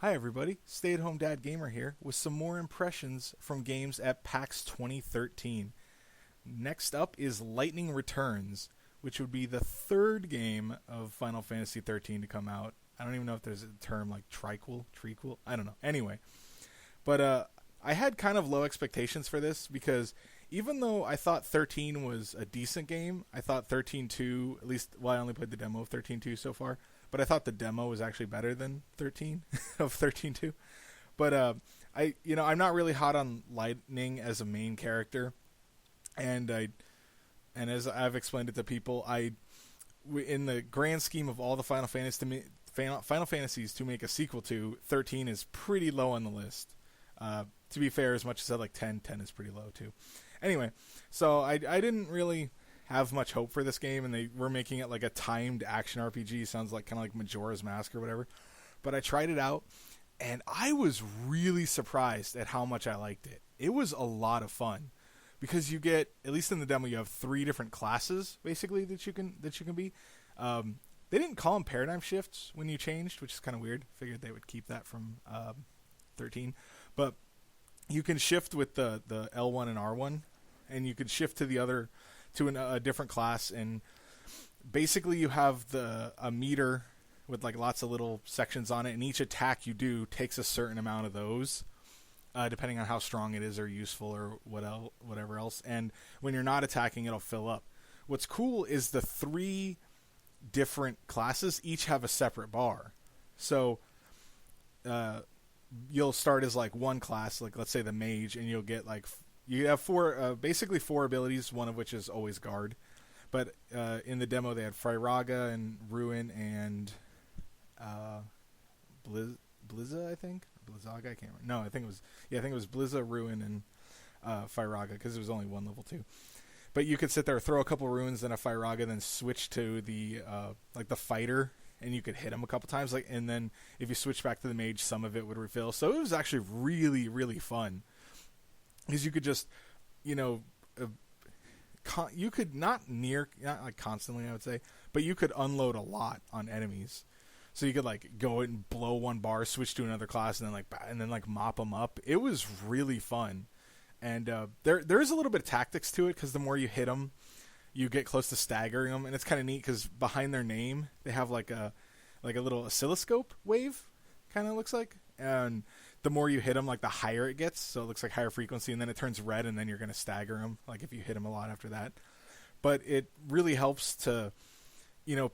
Hi everybody, Stay-at-home dad gamer here with some more impressions from games at PAX 2013. Next up is Lightning Returns, which would be the third game of Final Fantasy XIII to come out. I don't even know if there's a term like trequel, I don't know. Anyway, but I had kind of low expectations for this because even though I thought 13 was a decent game, I thought 13.2, at least, well, I only played the demo of 13.2 so far, but I thought the demo was actually better than 13 of 13.2. But I'm not really hot on Lightning as a main character, and as I've explained it to people, in the grand scheme of all the Final Fantasies to make a sequel to, 13 is pretty low on the list. To be fair, as much as I like 10 is pretty low too. Anyway, so I didn't really have much hope for this game, and they were making it like a timed action RPG. Sounds like kind of like Majora's Mask or whatever. But I tried it out, and I was really surprised at how much I liked it. It was a lot of fun because you get, at least in the demo, you have 3 different classes basically that you can be. They didn't call them paradigm shifts when you changed, which is kind of weird. Figured they would keep that from 13, but you can shift with the L1 and R1, and you could shift to a different class, and basically you have a meter with like lots of little sections on it, and each attack you do takes a certain amount of those, depending on how strong it is or useful or whatever else. And when you're not attacking, it'll fill up. What's cool is the 3 different classes each have a separate bar. So you'll start as like one class, like let's say the mage, and you'll get like you have 4 abilities, one of which is always guard. But in the demo they had Firaga and Ruin and Blizza, I think. Blizzaga, I can't remember. No, I think it was Blizza, Ruin, and Firaga, because it was only one level 2. But you could sit there, throw a couple ruins, then a Firaga, then switch to the the fighter, and you could hit him a couple times. And then if you switch back to the mage, some of it would refill. So it was actually really, really fun, because you could just, you could not like constantly, I would say, but you could unload a lot on enemies. So you could like go and blow one bar, switch to another class, and then mop them up. It was really fun, and there is a little bit of tactics to it, because the more you hit them, you get close to staggering them, and it's kind of neat because behind their name they have like a little oscilloscope wave, kind of looks like, and the more you hit them, like the higher it gets, so it looks like higher frequency, and then it turns red, and then you're going to stagger them, like if you hit them a lot after that. But it really helps to,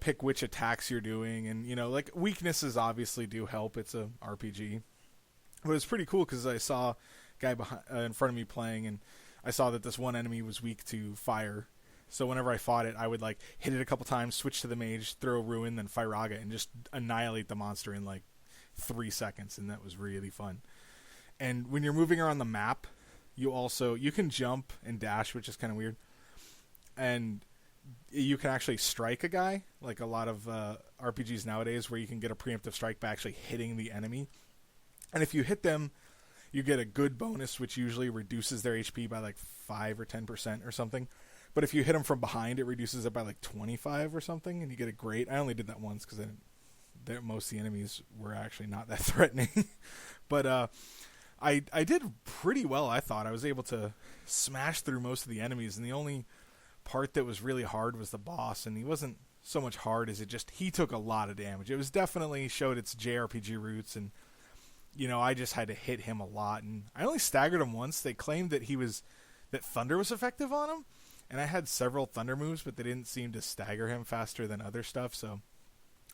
pick which attacks you're doing, and like weaknesses obviously do help. It's a RPG, but it's pretty cool because I saw a guy in front of me playing, and I saw that this one enemy was weak to fire. So whenever I fought it, I would like hit it a couple times, switch to the mage, throw a ruin, then Firaga, and just annihilate the monster in like 3 seconds, and that was really fun. And when you're moving around the map, you can jump and dash, which is kind of weird, and you can actually strike a guy, like a lot of RPGs nowadays, where you can get a preemptive strike by actually hitting the enemy. And if you hit them, you get a good bonus, which usually reduces their HP by like 5 or 10% or something. But if you hit them from behind, it reduces it by like 25 or something, and you get a great. I only did that once because most of the enemies were actually not that threatening. But I did pretty well, I thought. I was able to smash through most of the enemies, and the only part that was really hard was the boss, and he wasn't so much hard as he took a lot of damage. It was definitely showed its JRPG roots, and I just had to hit him a lot, and I only staggered him once. They claimed that that thunder was effective on him, and I had several thunder moves, but they didn't seem to stagger him faster than other stuff, so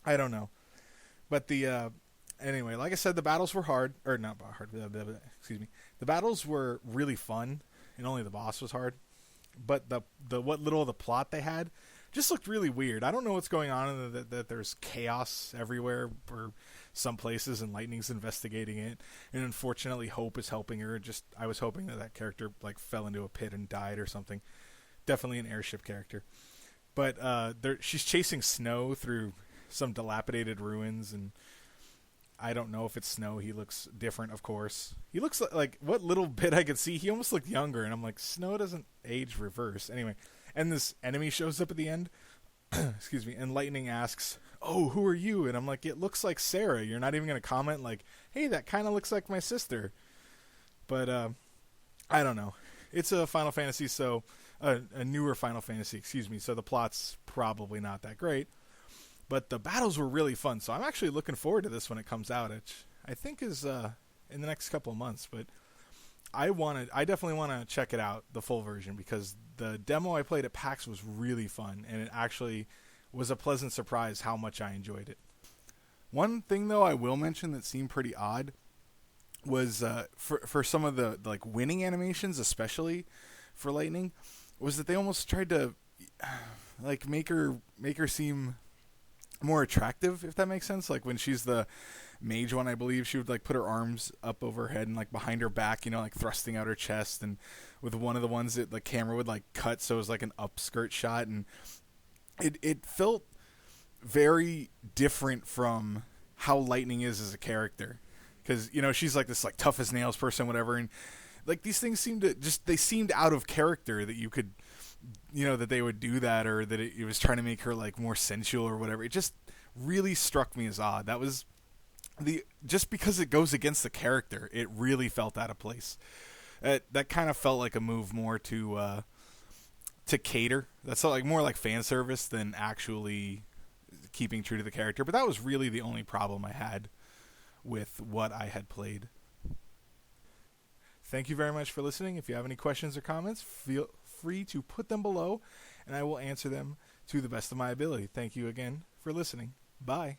I don't know. But anyway, like I said, the battles were hard, or not hard, excuse me. The battles were really fun, and only the boss was hard. But what little of the plot they had just looked really weird. I don't know what's going on, that there's chaos everywhere or some places, and Lightning's investigating it, and unfortunately Hope is helping her. I was hoping that character like fell into a pit and died or something. Definitely an airship character. But she's chasing Snow through some dilapidated ruins, and I don't know if it's Snow. He looks different, of course. He looks like what little bit I could see, he almost looked younger, and I'm like, Snow doesn't age reverse. Anyway, and this enemy shows up at the end, excuse me, and Lightning asks, "Oh, who are you?" And I'm like, "It looks like Sarah." You're not even gonna comment like, "Hey, that kind of looks like my sister." But I don't know. It's a Final Fantasy, so a newer Final Fantasy, excuse me. So the plot's probably not that great, but the battles were really fun. So I'm actually looking forward to this when it comes out, which I think is in the next couple of months. But I definitely want to check it out, the full version, because the demo I played at PAX was really fun, and it actually was a pleasant surprise how much I enjoyed it. One thing though I will mention that seemed pretty odd was for some of the like winning animations, especially for Lightning, was that they almost tried to like make her seem more attractive, if that makes sense. Like when she's the mage one, I believe she would like put her arms up over her head and like behind her back, like thrusting out her chest. And with one of the ones that the camera would like cut, so it was like an upskirt shot, and it felt very different from how Lightning is as a character, because she's like this like tough as nails person, whatever, and like these things seemed out of character, that you could that they would do that, or that it was trying to make her like more sensual or whatever. It just really struck me as odd. That was just because it goes against the character, it really felt out of place. That kind of felt like a move more to cater. That's like more like fan service than actually keeping true to the character. But that was really the only problem I had with what I had played. Thank you very much for listening. If you have any questions or comments, feel free to put them below, and I will answer them to the best of my ability. Thank you again for listening. Bye.